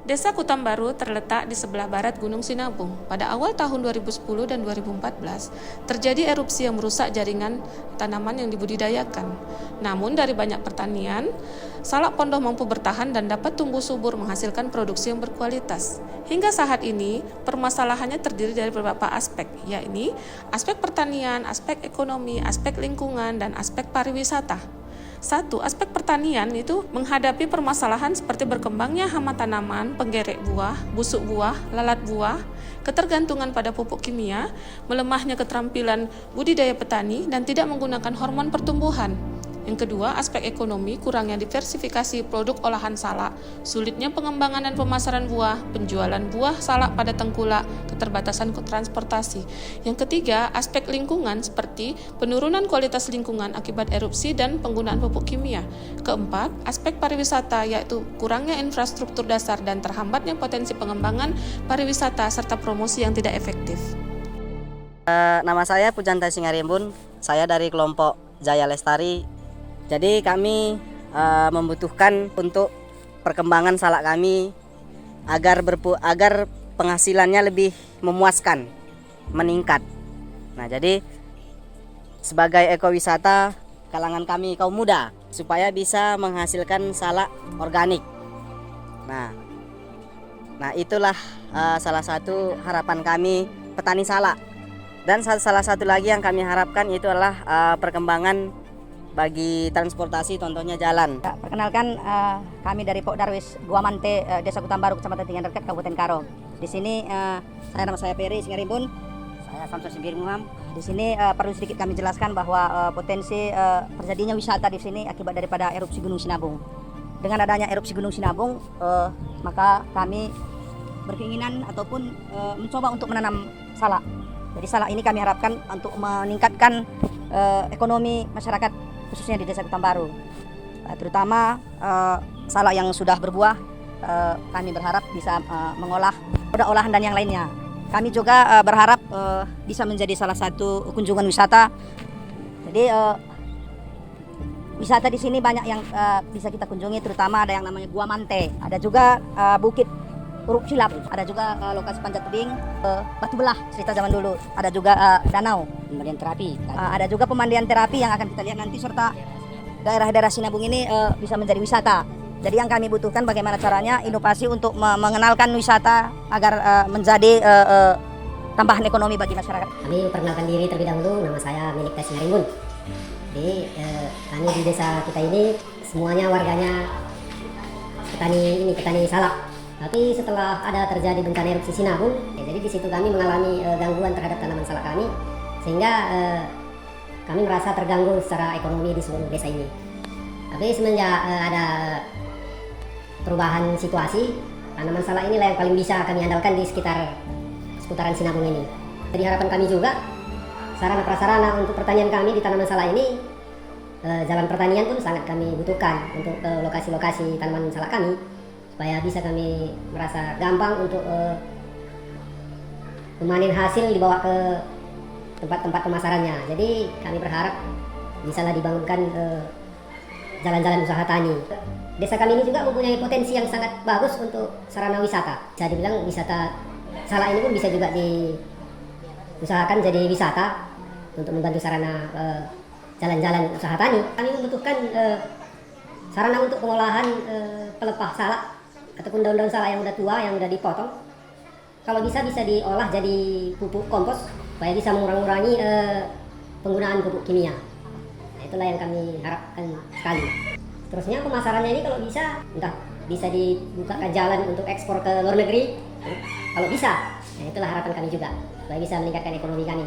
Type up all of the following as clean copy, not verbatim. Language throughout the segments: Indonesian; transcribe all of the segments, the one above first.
Desa Kutambaru terletak di sebelah barat Gunung Sinabung. Pada awal tahun 2010 dan 2014, terjadi erupsi yang merusak jaringan tanaman yang dibudidayakan. Namun dari banyak pertanian, salak pondoh mampu bertahan dan dapat tumbuh subur menghasilkan produksi yang berkualitas. Hingga saat ini, permasalahannya terdiri dari beberapa aspek, yakni aspek pertanian, aspek ekonomi, aspek lingkungan, dan aspek pariwisata. Satu, aspek pertanian itu menghadapi permasalahan seperti berkembangnya hama tanaman, penggerek buah, busuk buah, lalat buah, ketergantungan pada pupuk kimia, melemahnya keterampilan budidaya petani, dan tidak menggunakan hormon pertumbuhan. Yang kedua, aspek ekonomi, kurangnya diversifikasi produk olahan salak, sulitnya pengembangan dan pemasaran buah, penjualan buah salak pada tengkulak, keterbatasan transportasi. Yang ketiga, aspek lingkungan seperti penurunan kualitas lingkungan akibat erupsi dan penggunaan pupuk kimia. Keempat, aspek pariwisata yaitu kurangnya infrastruktur dasar dan terhambatnya potensi pengembangan pariwisata serta promosi yang tidak efektif. Nama saya Pujanta Singarimbun, saya dari kelompok Jaya Lestari. Jadi kami membutuhkan untuk perkembangan salak kami agar penghasilannya lebih memuaskan, meningkat. Nah, jadi sebagai ekowisata kalangan kami kaum muda supaya bisa menghasilkan salak organik. Nah itulah salah satu harapan kami petani salak. Dan salah satu lagi yang kami harapkan itu adalah perkembangan bagi transportasi, contohnya jalan. Perkenalkan, kami dari Pok Darwis Gua Mante, Desa Kutambaru, Kecamatan Tinggian Reket, Kabupaten Karo. Di sini nama saya Peri Singarimbun. Saya Samsul Simbir Muhammad. Di sini perlu sedikit kami jelaskan bahwa potensi terjadinya wisata di sini akibat daripada erupsi Gunung Sinabung. Dengan adanya erupsi Gunung Sinabung, maka kami berkeinginan ataupun mencoba untuk menanam salak. Jadi salak ini kami harapkan untuk meningkatkan ekonomi masyarakat khususnya di Desa Kutambaru, terutama salak yang sudah berbuah. Kami berharap bisa mengolah produk olahan dan yang lainnya. Kami juga berharap bisa menjadi salah satu kunjungan wisata. Jadi wisata di sini banyak yang bisa kita kunjungi, terutama ada yang namanya Gua Mante, ada juga Bukit Uruk Cilap, ada juga lokasi panjat tebing, Batu Belah cerita zaman dulu, ada juga danau, pemandian terapi, ada juga pemandian terapi yang akan kita lihat nanti, serta daerah-daerah Sinabung ini bisa menjadi wisata. Jadi yang kami butuhkan bagaimana caranya inovasi untuk mengenalkan wisata agar menjadi tambahan ekonomi bagi masyarakat. Kami perkenalkan diri terlebih dahulu, nama saya Milik Singarimbun. Jadi kami di desa kita ini semuanya warganya petani salak. Tapi setelah ada terjadi bencana erupsi Sinabung, jadi di situ kami mengalami gangguan terhadap tanaman salak kami, sehingga kami merasa terganggu secara ekonomi di seluruh desa ini. Tapi semenjak ada perubahan situasi, tanaman salak inilah yang paling bisa kami andalkan di seputaran Sinabung ini. Jadi harapan kami juga, sarana prasarana untuk pertanian kami di tanaman salak ini, jalan pertanian pun sangat kami butuhkan untuk lokasi-lokasi tanaman salak kami, supaya bisa kami merasa gampang untuk memanen hasil dibawa ke tempat-tempat pemasarannya. Jadi kami berharap bisalah dibangunkan jalan-jalan usaha tani. Desa kami ini juga mempunyai potensi yang sangat bagus untuk sarana wisata. Bisa dibilang wisata salak ini pun bisa juga diusahakan jadi wisata untuk membantu sarana jalan-jalan usaha tani. Kami membutuhkan sarana untuk pengolahan pelepah salak ataupun daun-daun salak yang udah tua, yang udah dipotong. Kalau bisa diolah jadi pupuk kompos supaya bisa mengurangi penggunaan pupuk kimia. Nah, itulah yang kami harapkan sekali. Terusnya pemasarannya ini kalau bisa, entah bisa dibukakan jalan untuk ekspor ke luar negeri, kalau bisa. Nah, itulah harapan kami juga, supaya bisa meningkatkan ekonomi kami.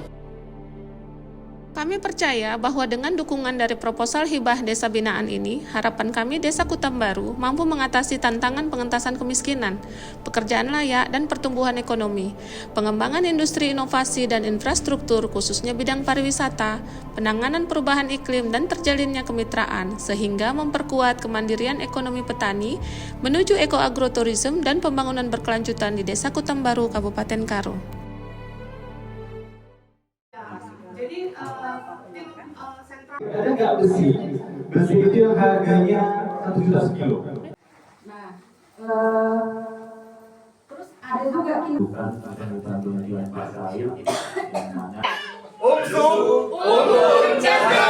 Kami percaya bahwa dengan dukungan dari proposal hibah desa binaan ini, harapan kami Desa Kutambaru mampu mengatasi tantangan pengentasan kemiskinan, pekerjaan layak, dan pertumbuhan ekonomi, pengembangan industri inovasi dan infrastruktur khususnya bidang pariwisata, penanganan perubahan iklim dan terjalinnya kemitraan, sehingga memperkuat kemandirian ekonomi petani menuju ekoagroturism dan pembangunan berkelanjutan di Desa Kutambaru, Kabupaten Karo. Jadi ada nggak besi? Besi itu yang harganya 1 juta sekilo. Nah, bukan penelitian pasal yang mana untuk jaga